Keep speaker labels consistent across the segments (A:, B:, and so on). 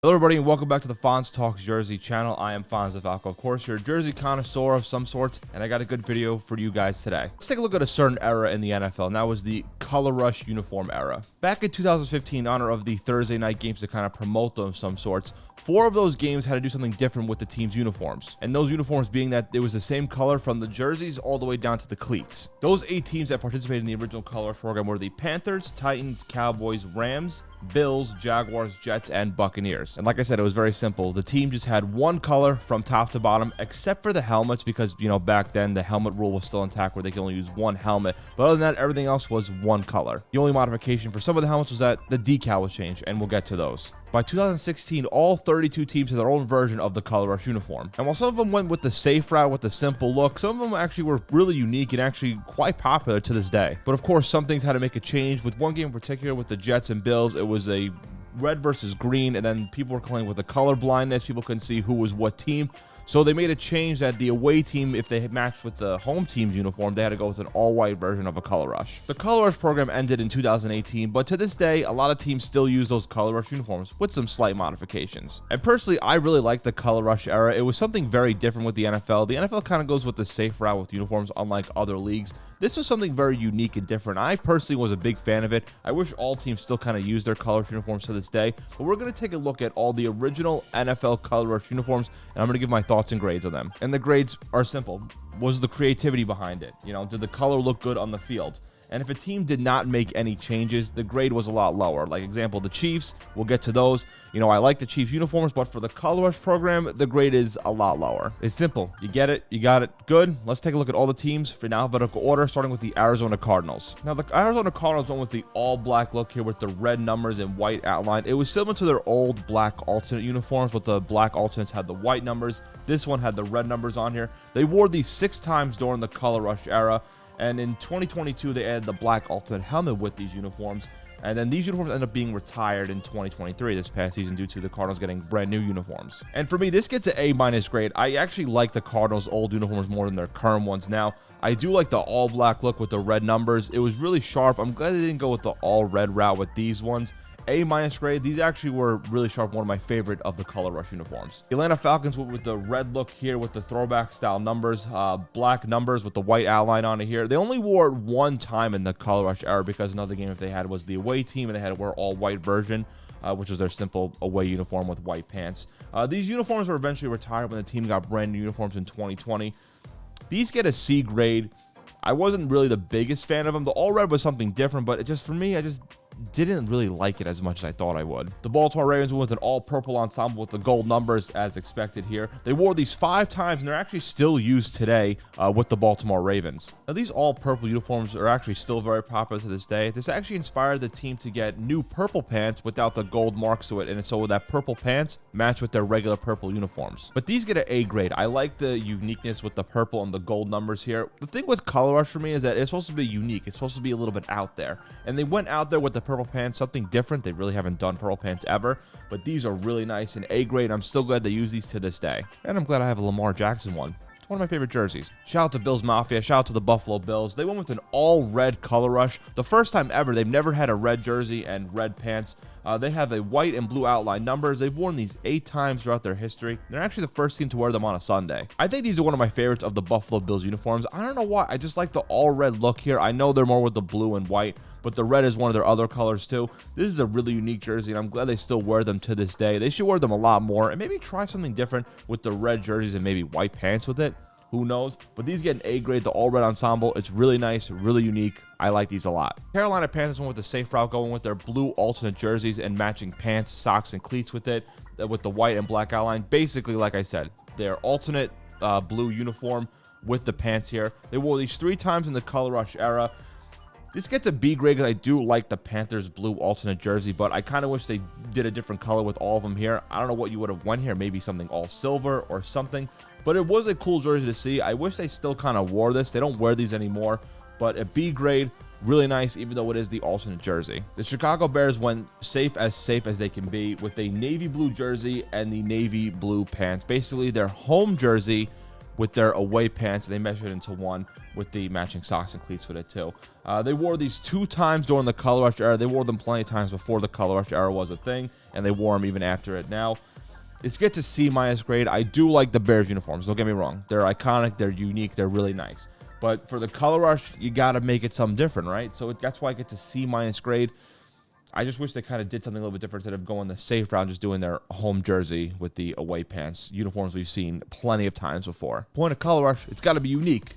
A: Hello everybody and welcome back to the Fonz Talks Jersey channel. I am Fonz Falco, of course, your jersey connoisseur of some sorts, and I got a good video for you guys today. Let's take a look at a certain era in the NFL, and that was the Color Rush uniform era. Back in 2015, in honor of the Thursday night games to kind of promote them of some sorts, 4 of those games had to do something different with the team's uniforms, and those uniforms being that it was the same color from the jerseys all the way down to the cleats. Those 8 teams that participated in the original Color Rush program were the Panthers, Titans, Cowboys, Rams, Bills, Jaguars, Jets, and Buccaneers. And like I said, it was very simple. The team just had one color from top to bottom, except for the helmets, because, you know, back then the helmet rule was still intact where they could only use one helmet. But other than that, everything else was one color. The only modification for some of the helmets was that the decal was changed, and we'll get to those. By 2016, all 32 teams had their own version of the Color Rush uniform. And while some of them went with the safe route with the simple look, some of them actually were really unique and actually quite popular to this day. But of course, some things had to make a change. With one game in particular, with the Jets and Bills, it was a red versus green, and then people were complaining with the color blindness. People couldn't see who was what team. So they made a change that the away team, if they had matched with the home team's uniform, they had to go with an all-white version of a Color Rush. The Color Rush program ended in 2018, but to this day, a lot of teams still use those Color Rush uniforms with some slight modifications. And personally, I really like the Color Rush era. It was something very different with the NFL. The NFL kind of goes with the safe route with uniforms, unlike other leagues. This was something very unique and different. I personally was a big fan of it. I wish all teams still kind of use their Color Rush uniforms to this day, but we're going to take a look at all the original NFL Color Rush uniforms, and I'm going to give my thoughts and grades on them. And the grades are simple. Was the creativity behind it? You know, did the color look good on the field? And if a team did not make any changes, the grade was a lot lower. Like example, the Chiefs, we'll get to those. You know, I like the Chiefs uniforms, but for the Color Rush program, the grade is a lot lower. It's simple. You get it. You got it. Good. Let's take a look at all the teams in alphabetical order, starting with the Arizona Cardinals. Now, the Arizona Cardinals went with the all-black look here with the red numbers and white outline. It was similar to their old black alternate uniforms, but the black alternates had the white numbers. This one had the red numbers on here. They wore these 6 times during the Color Rush era. And in 2022, they added the black alternate helmet with these uniforms. And then these uniforms end up being retired in 2023 this past season due to the Cardinals getting brand new uniforms. And for me, this gets an A- grade. I actually like the Cardinals' old uniforms more than their current ones now. I do like the all-black look with the red numbers. It was really sharp. I'm glad they didn't go with the all-red route with these ones. A- grade. These actually were really sharp, one of my favorite of the Color Rush uniforms. The Atlanta Falcons went with the red look here with the throwback style numbers, black numbers with the white outline on it here. They only wore it one time in the Color Rush era because another game that they had was the away team, and they had to wear all white version, which was their simple away uniform with white pants. These uniforms were eventually retired when the team got brand new uniforms in 2020. These get a C grade. I wasn't really the biggest fan of them. The all red was something different, but it just, for me, I just didn't really like it as much as I thought I would. The Baltimore Ravens went with an all-purple ensemble with the gold numbers as expected here. They wore these 5 times, and they're actually still used today with the Baltimore Ravens. Now, these all-purple uniforms are actually still very popular to this day. This actually inspired the team to get new purple pants without the gold marks to it, and so that purple pants match with their regular purple uniforms. But these get an A grade. I like the uniqueness with the purple and the gold numbers here. The thing with Color Rush for me is that it's supposed to be unique. It's supposed to be a little bit out there, and they went out there with the purple pants, something different. They really haven't done purple pants ever, but these are really nice and A grade. I'm still glad they use these to this day, and I'm glad I have a Lamar Jackson one. It's one of my favorite jerseys. Shout out to Bills Mafia. Shout out to the Buffalo Bills. They went with an all-red Color Rush. The first time ever. They've never had a red jersey and red pants. They have a white and blue outline numbers. They've worn these 8 times throughout their history. They're actually the first team to wear them on a Sunday. I think these are one of my favorites of the Buffalo Bills uniforms. I don't know why. I just like the all-red look here. I know they're more with the blue and white, but the red is one of their other colors too. This is a really unique jersey, and I'm glad they still wear them to this day. They should wear them a lot more, and maybe try something different with the red jerseys and maybe white pants with it. Who knows? But these get an A grade, the all-red ensemble. It's really nice, really unique. I like these a lot. Carolina Panthers went with the safe route, going with their blue alternate jerseys and matching pants, socks, and cleats with it, with the white and black outline. Basically, like I said, their alternate blue uniform with the pants here. They wore these 3 times in the Color Rush era. This gets a B grade because I do like the Panthers blue alternate jersey, but I kind of wish they did a different color with all of them here. I don't know what you would have went here, maybe something all silver or something, but it was a cool jersey to see. I wish they still kind of wore this. They don't wear these anymore, but a B grade, really nice, even though it is the alternate jersey. The Chicago Bears went safe as they can be with a navy blue jersey and the navy blue pants. Basically, their home jersey with their away pants. They measured into one with the matching socks and cleats with it too. They wore these 2 times during the Color Rush era. They wore them plenty of times before the Color Rush era was a thing, and they wore them even after it. Now, it gets a C- grade. I do like the Bears uniforms. Don't get me wrong. They're iconic. They're unique. They're really nice. But for the Color Rush, you got to make it something different, right? So that's why I get to C- grade. I just wish they kind of did something a little bit different instead of going the safe route, just doing their home jersey with the away pants. Uniforms we've seen plenty of times before. Point of Color Rush, it's got to be unique.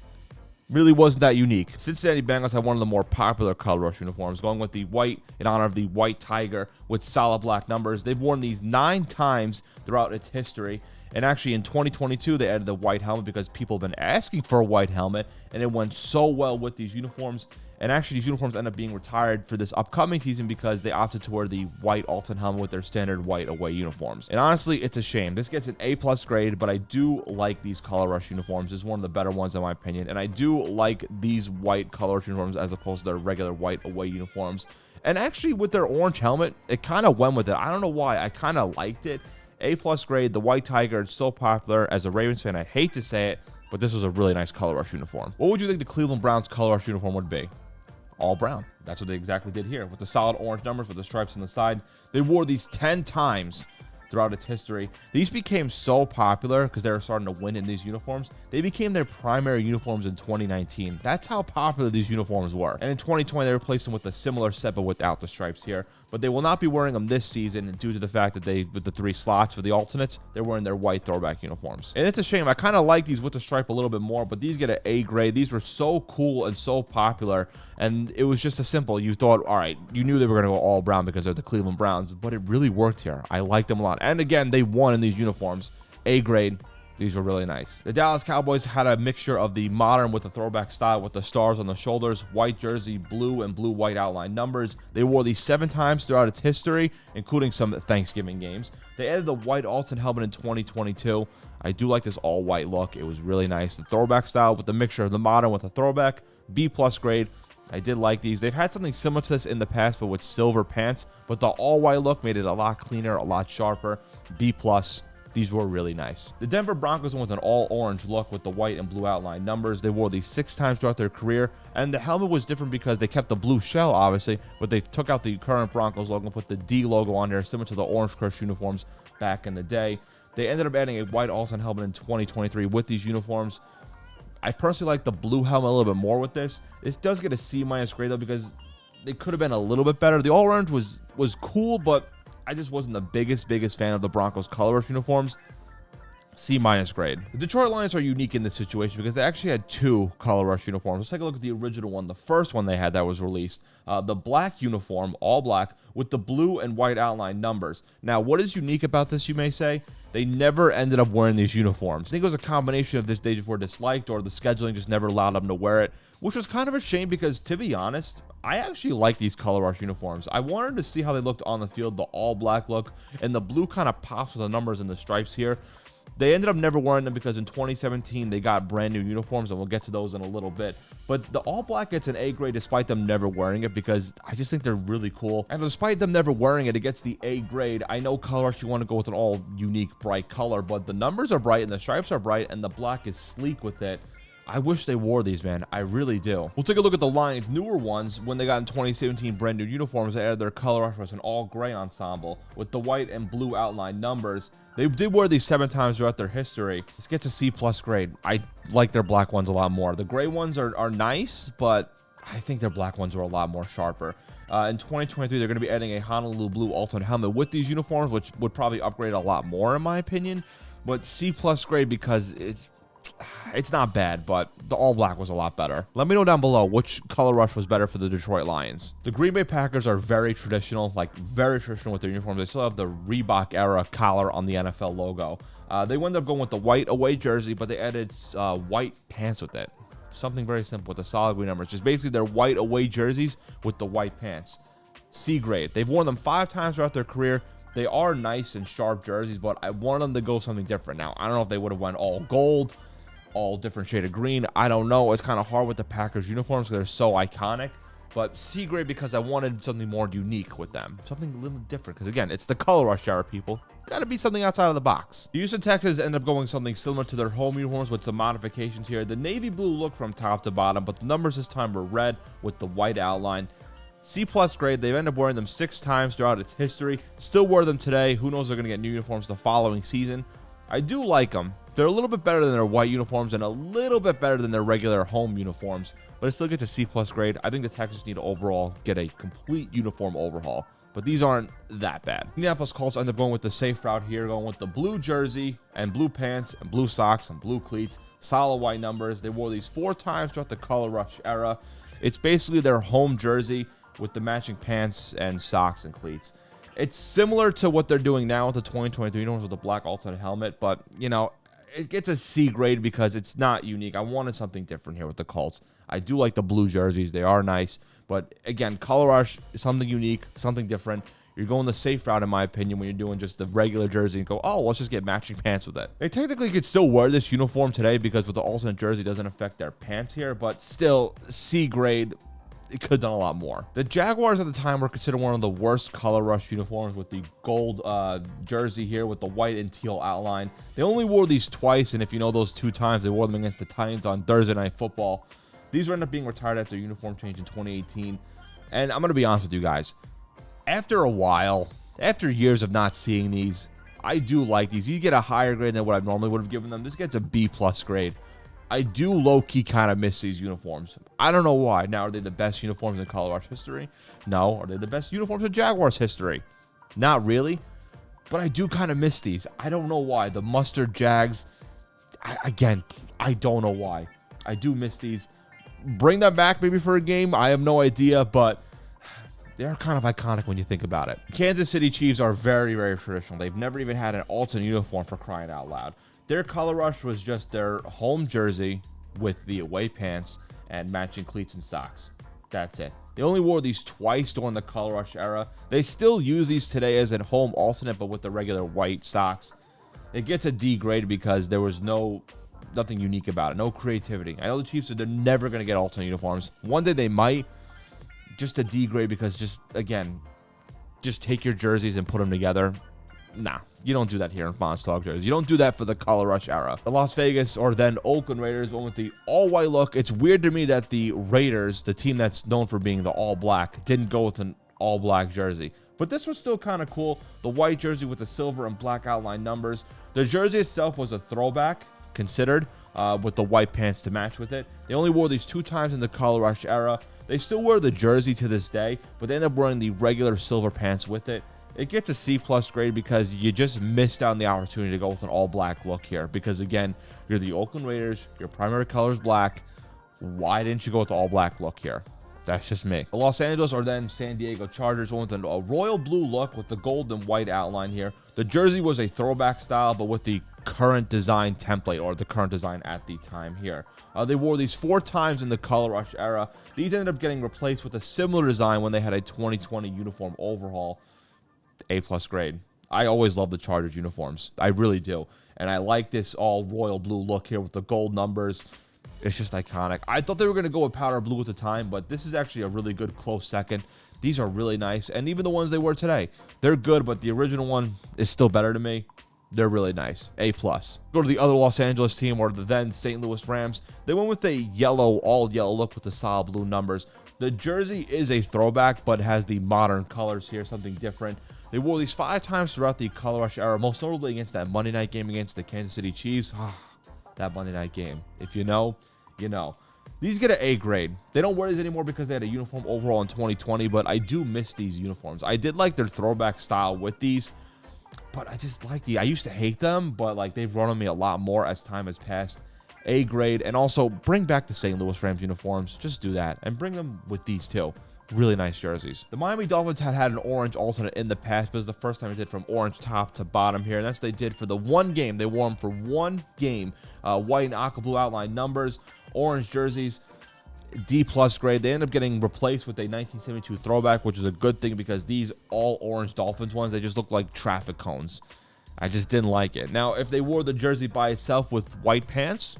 A: Really wasn't that unique. Cincinnati Bengals had one of the more popular Color Rush uniforms, going with the white in honor of the white tiger with solid black numbers. They've worn these 9 times throughout its history. And actually in 2022, they added the white helmet because people have been asking for a white helmet, and it went so well with these uniforms. And actually, these uniforms end up being retired for this upcoming season because they opted to wear the white Alton helmet with their standard white away uniforms. And honestly, it's a shame. This gets an A+ grade, but I do like these Color Rush uniforms. It's one of the better ones in my opinion. And I do like these white Color Rush uniforms as opposed to their regular white away uniforms. And actually, with their orange helmet, it kind of went with it. I don't know why. I kind of liked it. A+ grade. The white tiger is so popular. As a Ravens fan, I hate to say it, but this was a really nice Color Rush uniform. What would you think the Cleveland Browns Color Rush uniform would be? All brown. That's what they exactly did here with the solid orange numbers with the stripes on the side. They wore these 10 times throughout its history. These became so popular because they were starting to win in these uniforms. They became their primary uniforms in 2019. That's how popular these uniforms were. And in 2020, they replaced them with a similar set, but without the stripes here. But they will not be wearing them this season due to the fact that with the 3 slots for the alternates, they're wearing their white throwback uniforms. And it's a shame. I kind of like these with the stripe a little bit more, but these get an A grade. These were so cool and so popular, and it was just a simple. You thought, all right, you knew they were going to go all brown because they're the Cleveland Browns, but it really worked here. I liked them a lot. And again, they won in these uniforms. A grade. These were really nice. The Dallas Cowboys had a mixture of the modern with the throwback style with the stars on the shoulders, white jersey, blue and blue-white outline numbers. They wore these 7 times throughout its history, including some Thanksgiving games. They added the white Alton helmet in 2022. I do like this all-white look. It was really nice. The throwback style with the mixture of the modern with the throwback, B+ grade. I did like these. They've had something similar to this in the past, but with silver pants. But the all-white look made it a lot cleaner, a lot sharper. B+. These were really nice. The Denver Broncos went with an all-orange look with the white and blue outline numbers. They wore these 6 times throughout their career, and the helmet was different because they kept the blue shell, obviously, but they took out the current Broncos logo and put the D logo on there, similar to the Orange Crush uniforms back in the day. They ended up adding a white Alton helmet in 2023 with these uniforms. I personally like the blue helmet a little bit more with this. It does get a C- grade, though, because it could have been a little bit better. The all-orange was cool, but I just wasn't the biggest fan of the Broncos Color Rush uniforms. C- grade. The Detroit Lions are unique in this situation because they actually had 2 Color Rush uniforms. Let's take a look at the original one, the first one they had that was released. The black uniform, all black, with the blue and white outline numbers. Now, what is unique about this, you may say? They never ended up wearing these uniforms. I think it was a combination of this they just were disliked, or the scheduling just never allowed them to wear it, which was kind of a shame because, to be honest, I actually like these Color Rush uniforms. I wanted to see how they looked on the field, the all-black look, and the blue kind of pops with the numbers and the stripes here. They ended up never wearing them because in 2017, they got brand new uniforms, and we'll get to those in a little bit. But the all-black gets an A grade despite them never wearing it because I just think they're really cool. And despite them never wearing it, it gets the A grade. I know Color Rush, you want to go with an all-unique, bright color, but the numbers are bright, and the stripes are bright, and the black is sleek with it. I wish they wore these, man. I really do. We'll take a look at the Lions' newer ones. When they got in 2017 brand new uniforms, they added their Color Rush as an all-gray ensemble with the white and blue outline numbers. They did wear these 7 times throughout their history. This gets a C+ grade. I like their black ones a lot more. The gray ones are nice, but I think their black ones were a lot more sharper. In 2023, they're going to be adding a Honolulu blue Alton helmet with these uniforms, which would probably upgrade a lot more in my opinion. But C+ grade because it's not bad, but the all black was a lot better. Let me know down below which Color Rush was better for the Detroit Lions. The Green Bay Packers are very traditional, with their uniforms. They still have the Reebok era collar on the NFL logo. They ended up going with the white away jersey, but they added white pants with it. Something very simple with the solid green numbers. Just basically their white away jerseys with the white pants. C grade. They've worn them 5 times throughout their career. They are nice and sharp jerseys, but I wanted them to go something different. Now, I don't know if they would have went all gold, all different shade of green. I don't know. It's kind of hard with the Packers uniforms because they're so iconic. But C grade because I wanted something more unique with them. Something a little different. Because, again, it's the Color Rush era, people. got to be something outside of the box. The Houston Texans ended up going something similar to their home uniforms with some modifications here. The navy blue look from top to bottom, but the numbers this time were red with the white outline. C+ grade. They've ended up wearing them 6 times throughout its history. Still wear them today. Who knows, they're going to get new uniforms the following season. I do like them. They're a little bit better than their white uniforms and a little bit better than their regular home uniforms, but it still gets a C+ grade. I think the Texans need to overall get a complete uniform overhaul, but these aren't that bad. Indianapolis Colts end up going with the safe route here, going with the blue jersey and blue pants and blue socks and blue cleats, solid white numbers. They wore these 4 times throughout the Color Rush era. It's basically their home jersey with the matching pants and socks and cleats. It's similar to what they're doing now with the 2023 uniforms with the black alternate helmet, but, you know, it gets a C grade because it's not unique. I wanted something different here with the Colts. I do like the blue jerseys. They are nice, but, again, Color Rush is something unique, something different. You're going the safe route, in my opinion, when you're doing just the regular jersey and go, oh, let's just get matching pants with it. They technically could still wear this uniform today because with the alternate jersey, it doesn't affect their pants here, but still, C grade. It could have done a lot more. The Jaguars at the time were considered one of the worst Color Rush uniforms with the gold jersey here with the white and teal outline. They only wore these twice, and if you know those 2 times, they wore them against the Titans on Thursday Night Football. These ended up being retired after uniform change in 2018. And I'm going to be honest with you guys. After a while, after years of not seeing these, I do like these. These get a higher grade than what I normally would have given them. This gets a B+ grade. I do low-key kind of miss these uniforms. I don't know why. Now, are they the best uniforms in Color Rush history? No. Are they the best uniforms in Jaguars history? Not really. But I do kind of miss these. I don't know why. The mustard Jags, again, I don't know why. I do miss these. Bring them back maybe for a game. I have no idea, but they're kind of iconic when you think about it. Kansas City Chiefs are very, very traditional. They've never even had an alternate uniform, for crying out loud. Their Color Rush was just their home jersey with the away pants and matching cleats and socks. That's it. They only wore these twice during the Color Rush era. They still use these today as a home alternate, but with the regular white socks. It gets a D grade because there was nothing unique about it. No creativity. I know the Chiefs they're never going to get alternate uniforms. One day they might. Just a D grade because just take your jerseys and put them together. Nah, you don't do that here in Fonz Talk jerseys. You don't do that for the Color Rush era. The Las Vegas or then Oakland Raiders went with the all-white look. It's weird to me that the Raiders, the team that's known for being the all-black, didn't go with an all-black jersey. But this was still kind of cool. The white jersey with the silver and black outline numbers. The jersey itself was a throwback, considered, with the white pants to match with it. They only wore these 2 times in the Color Rush era. They still wear the jersey to this day, but they end up wearing the regular silver pants with it. It gets a C+ grade because you just missed out on the opportunity to go with an all-black look here. Because, again, you're the Oakland Raiders. Your primary color is black. Why didn't you go with the all-black look here? That's just me. The Los Angeles or then San Diego Chargers went with a royal blue look with the gold and white outline here. The jersey was a throwback style, but with the current design template or the current design at the time here. They wore these 4 times in the Color Rush era. These ended up getting replaced with a similar design when they had a 2020 uniform overhaul. A+ grade. I always love the Chargers uniforms. I really do. And I like this all royal blue look here with the gold numbers. It's just iconic. I thought they were going to go with powder blue at the time, but this is actually a really good close second. These are really nice. And even the ones they wear today, they're good, but the original one is still better to me. They're really nice. A+. Go to the other Los Angeles team or the then St. Louis Rams. They went with a yellow, all yellow look with the solid blue numbers. The jersey is a throwback, but has the modern colors here, something different. They wore these 5 times throughout the Color Rush era, most notably against that Monday night game against the Kansas City Chiefs. That Monday night game. If you know, you know. These get an A grade. They don't wear these anymore because they had a uniform overall in 2020, but I do miss these uniforms. I did like their throwback style with these, but I just like I used to hate them, but like they've grown on me a lot more as time has passed. A grade, and also bring back the St. Louis Rams uniforms. Just do that, and bring them with these too. Really nice jerseys. The Miami Dolphins had an orange alternate in the past, but it was the first time they did from orange top to bottom here, and that's what they did for the one game. They wore them for one game. White and aqua blue outline numbers, orange jerseys, D+ grade. They end up getting replaced with a 1972 throwback, which is a good thing because these all orange Dolphins ones, they just look like traffic cones. I just didn't like it. Now, if they wore the jersey by itself with white pants,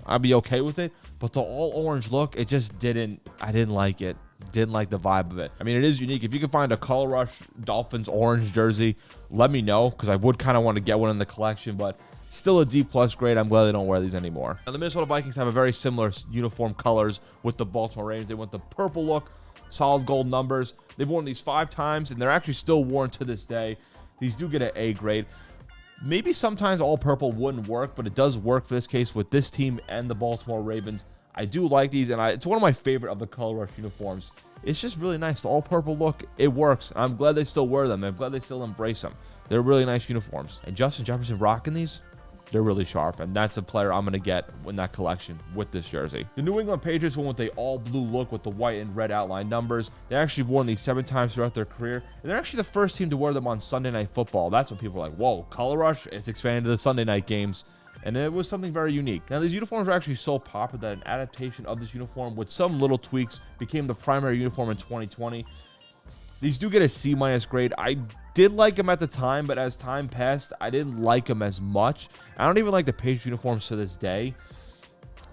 A: I'd be okay with it, but the all orange look, it just I didn't like it. Didn't like the vibe of it. I mean, it is unique. If you can find a Color Rush Dolphins orange jersey, let me know, because I would kind of want to get one in the collection, but still a D+ grade. I'm glad they don't wear these anymore. Now, the Minnesota Vikings have a very similar uniform colors with the Baltimore Ravens. They went the purple look, solid gold numbers. They've worn these 5 times, and they're actually still worn to this day. These do get an A grade. Maybe sometimes all purple wouldn't work, but it does work for this case with this team and the Baltimore Ravens. I do like these, and it's one of my favorite of the Color Rush uniforms. It's just really nice. The all-purple look, it works. I'm glad they still wear them. I'm glad they still embrace them. They're really nice uniforms. And Justin Jefferson rocking these, they're really sharp, and that's a player I'm going to get in that collection with this jersey. The New England Patriots went with the all-blue look with the white and red outline numbers. They actually worn these 7 times throughout their career, and they're actually the first team to wear them on Sunday Night Football. That's when people are like, whoa, Color Rush? It's expanded to the Sunday night games. And it was something very unique. Now, these uniforms are actually so popular that an adaptation of this uniform with some little tweaks became the primary uniform in 2020. These do get a C- grade. I did like them at the time, but as time passed, I didn't like them as much. I don't even like the Patriots uniforms to this day.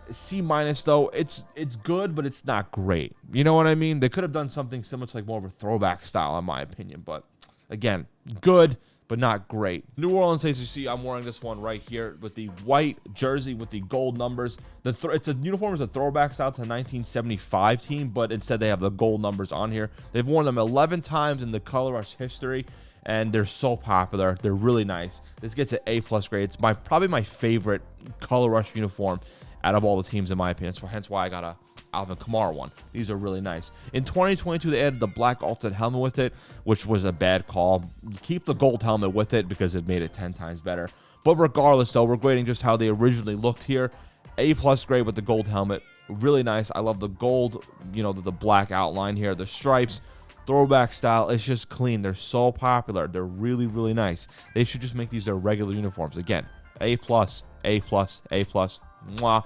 A: C- though, it's good, but it's not great. You know what I mean? They could have done something similar to like more of a throwback style, in my opinion. But again, good, but not great. New Orleans Saints, you see, I'm wearing this one right here with the white jersey with the gold numbers. It's a uniform, is a throwback style to the 1975 team, but instead they have the gold numbers on here. They've worn them 11 times in the Color Rush history, and they're so popular. They're really nice. This gets an A+ grade. It's probably my favorite Color Rush uniform out of all the teams, in my opinion. So hence why I got a Alvin Kamara one. These are really nice. In 2022, they added the black alternate helmet with it, which was a bad call. You keep the gold helmet with it because it made it 10 times better. But regardless, though, we're grading just how they originally looked here. A+ grade with the gold helmet. Really nice. I love the gold, the black outline here, the stripes, throwback style. It's just clean. They're so popular. They're really, really nice. They should just make these their regular uniforms. Again, A+, A+, A+. Mwah.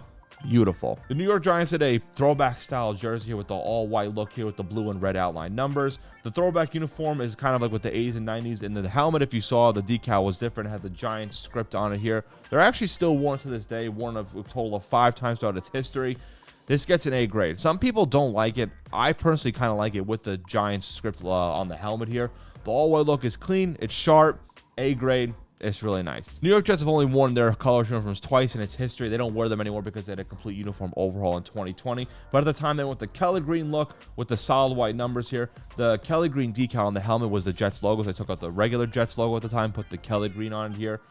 A: Beautiful. The New York Giants did a throwback style jersey here with the all white look here with the blue and red outline numbers. The throwback uniform is kind of like with the 80s and 90s, and the helmet, if you saw, the decal was different. It had the Giants script on it here. They're actually still worn to this day, worn a total of 5 times throughout its history. This gets an A grade. Some people don't like it. I personally kind of like it with the Giants script on the helmet here. The all white look is clean. It's sharp. A grade. It's really nice. New York Jets have only worn their color uniforms twice in its history. They don't wear them anymore because they had a complete uniform overhaul in 2020. But at the time, they went with the Kelly green look with the solid white numbers here. The Kelly green decal on the helmet was the Jets logo. So I took out the regular Jets logo at the time, put the Kelly green on it here.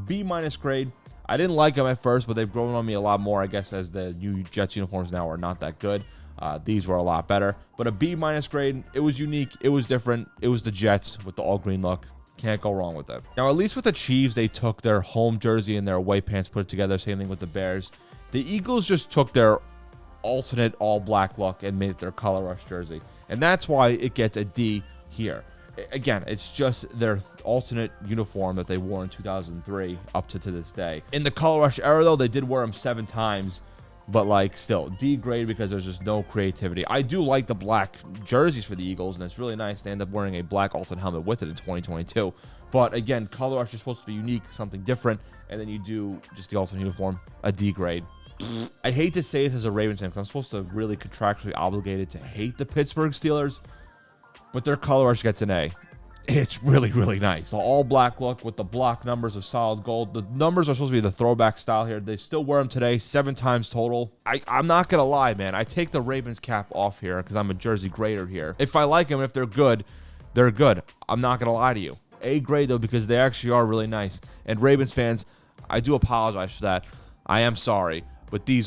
A: B- grade. I didn't like them at first, but they've grown on me a lot more, I guess, as the new Jets uniforms now are not that good. These were a lot better. But a B- grade. It was unique. It was different. It was the Jets with the all green look. Can't go wrong with it. Now, at least with the Chiefs, they took their home jersey and their away pants, put it together. Same thing with the Bears. The Eagles just took their alternate all-black look and made it their Color Rush jersey. And that's why it gets a D here. Again, it's just their alternate uniform that they wore in 2003 up to this day. In the Color Rush era, though, they did wear them 7 times. But, like, still, D grade because there's just no creativity. I do like the black jerseys for the Eagles, and it's really nice. They end up wearing a black alternate helmet with it in 2022. But, again, Color Rush is supposed to be unique, something different, and then you do just the alternate uniform, a D grade. I hate to say this as a Ravens fan because I'm supposed to really contractually obligated to hate the Pittsburgh Steelers, but their Color Rush gets an A. It's really, really nice. The all black look with the block numbers of solid gold. The numbers are supposed to be the throwback style here. They still wear them today, 7 times total. I'm not going to lie, man. I take the Ravens cap off here because I'm a jersey grader here. If I like them, if they're good, they're good. I'm not going to lie to you. A grade, though, because they actually are really nice. And Ravens fans, I do apologize for that. I am sorry. But they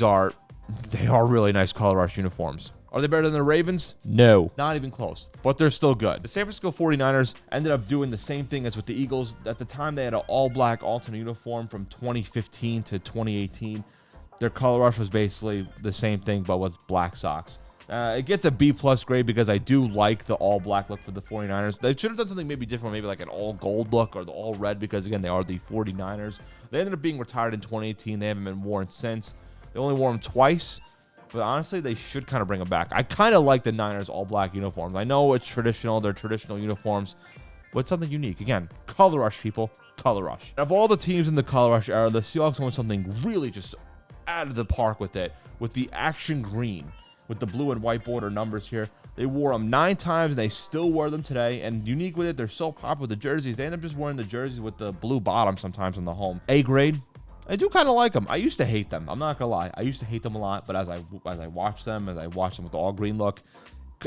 A: are really nice Color Rush uniforms. Are they better than the Ravens? No, not even close, but they're still good. The San Francisco 49ers ended up doing the same thing as with the Eagles. At the time, they had an all-black alternate uniform from 2015 to 2018. Their Color Rush was basically the same thing, but with black socks. It gets a B+ grade because I do like the all-black look for the 49ers. They should have done something maybe different, maybe like an all-gold look or the all-red because, again, they are the 49ers. They ended up being retired in 2018. They haven't been worn since. They only wore them twice. But honestly, they should kind of bring them back. I kind of like the Niners all-black uniforms. I know it's traditional. They're traditional uniforms. But it's something unique. Again, Color Rush, people. Color Rush. Of all the teams in the Color Rush era, the Seahawks went something really just out of the park with it. With the action green. With the blue and white border numbers here. They wore them 9 times, and they still wear them today. And unique with it, they're so popular with the jerseys. They end up just wearing the jerseys with the blue bottom sometimes on the home. A grade. I do kind of like them. I used to hate them. I'm not gonna lie. I used to hate them a lot, but as I watch them with the all green look,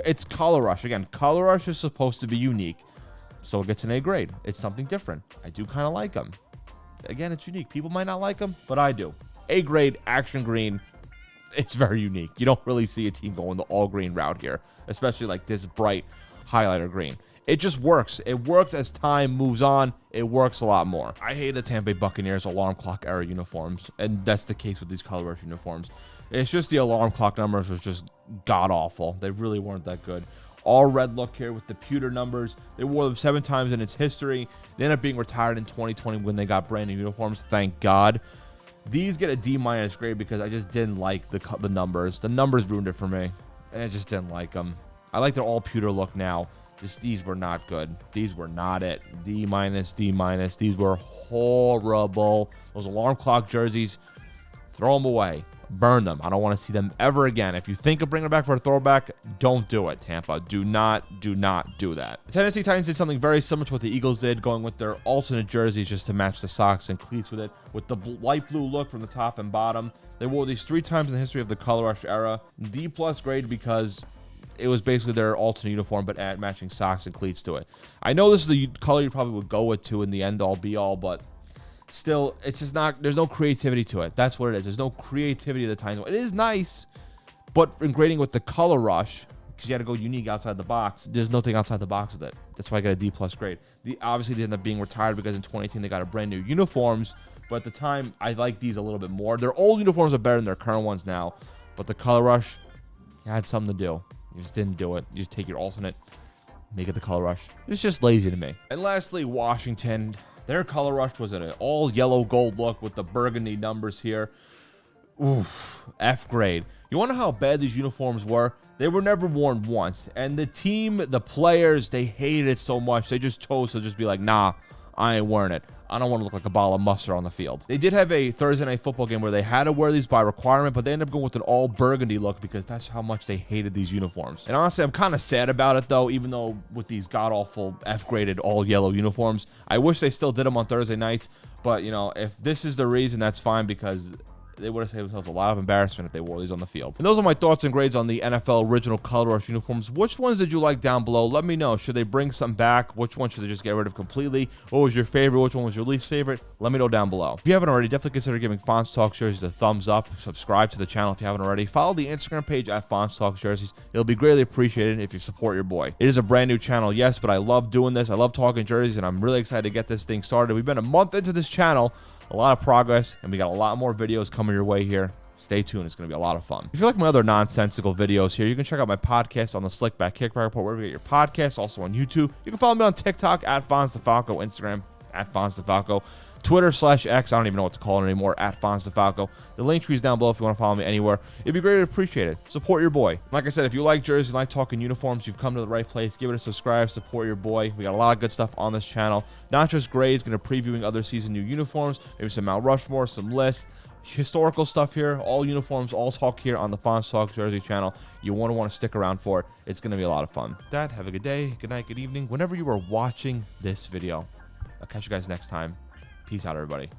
A: it's color rush. Again, color rush is supposed to be unique, so it gets an A grade. It's something different. I do kind of like them. Again, it's unique. People might not like them, but I do. A grade, action green. It's very unique. You don't really see a team going the all green route here, especially like this bright highlighter green. It just works. It works as time moves on. It works a lot more. I hate the Tampa Bay Buccaneers alarm clock era uniforms, and that's the case with these color rush uniforms. It's just the alarm clock numbers was just god awful. They really weren't that good. All red look here with the pewter numbers. They wore them 7 times in its history. They ended up being retired in 2020 when they got brand new uniforms. Thank God. These get a D- grade because I just didn't like the numbers. The numbers ruined it for me, and I just didn't like them. I like their all pewter look now. These were not good. These were not it. D-, D-. These were horrible. Those alarm clock jerseys, throw them away. Burn them. I don't want to see them ever again. If you think of bringing it back for a throwback, don't do it, Tampa. Do not do that. The Tennessee Titans did something very similar to what the Eagles did, going with their alternate jerseys just to match the socks and cleats with it, with the light blue look from the top and bottom. They wore these 3 times in the history of the color rush era. D+ grade because it was basically their alternate uniform, but at matching socks and cleats to it. I know this is the color you probably would go with too in the end all be all, but still, it's just not, there's no creativity to it. That's what it is. There's no creativity at the time. It is nice, but in grading with the color rush, because you had to go unique outside the box, there's nothing outside the box with it. That's why I got a D+ grade. Obviously, they ended up being retired because in 2018 they got a brand new uniforms, but at the time, I like these a little bit more. Their old uniforms are better than their current ones now, but the color rush, you had something to do. You just didn't do it. You just take your alternate, make it the color rush. It's just lazy to me. And lastly, Washington. Their color rush was an all yellow gold look with the burgundy numbers here. Oof, F grade. You want to know how bad these uniforms were? They were never worn once. And the team, the players, they hated it so much. They just chose to just be like, nah, I ain't wearing it. I don't want to look like a bottle of mustard on the field. They did have a Thursday night football game where they had to wear these by requirement, but they ended up going with an all burgundy look because that's how much they hated these uniforms. And honestly, I'm kind of sad about it though, even though with these god-awful F-graded all yellow uniforms, I wish they still did them on Thursday nights, but you know, if this is the reason, that's fine because they would have saved themselves a lot of embarrassment if they wore these on the field. And those are my thoughts and grades on the NFL original color rush uniforms. Which ones did you like down below? Let me know. Should they bring some back? Which one should they just get rid of completely? What was your favorite? Which one was your least favorite? Let me know down below. If you haven't already, definitely consider giving Fonz Talks Jerseys a thumbs up. Subscribe to the channel if you haven't already. Follow the Instagram page at Fonz Talks Jerseys. It'll be greatly appreciated if you support your boy. It is a brand new channel, yes, but I love doing this. I love talking jerseys, and I'm really excited to get this thing started. We've been a month into this channel. A lot of progress, and we got a lot more videos coming your way here. Stay tuned. It's going to be a lot of fun. If you like my other nonsensical videos here, you can check out my podcast on the Slickback Kickback Report, wherever you get your podcasts, also on YouTube. You can follow me on TikTok at FonzDeFalco, Instagram at FonzDeFalco, Twitter /X, I don't even know what to call it anymore, at FonzDeFalco. The link tree is down below if you want to follow me anywhere. It'd be greatly appreciated. Support your boy. Like I said, if you like jerseys, you like talking uniforms, you've come to the right place. Give it a subscribe, support your boy. We got a lot of good stuff on this channel. Not just grades, going to previewing other season new uniforms, maybe some Mount Rushmore, some lists, historical stuff here, all uniforms, all talk here on the Fonz Talk Jersey channel. You want to stick around for it. It's going to be a lot of fun. With that, have a good day, good night, good evening, whenever you are watching this video. I'll catch you guys next time. Peace out, everybody.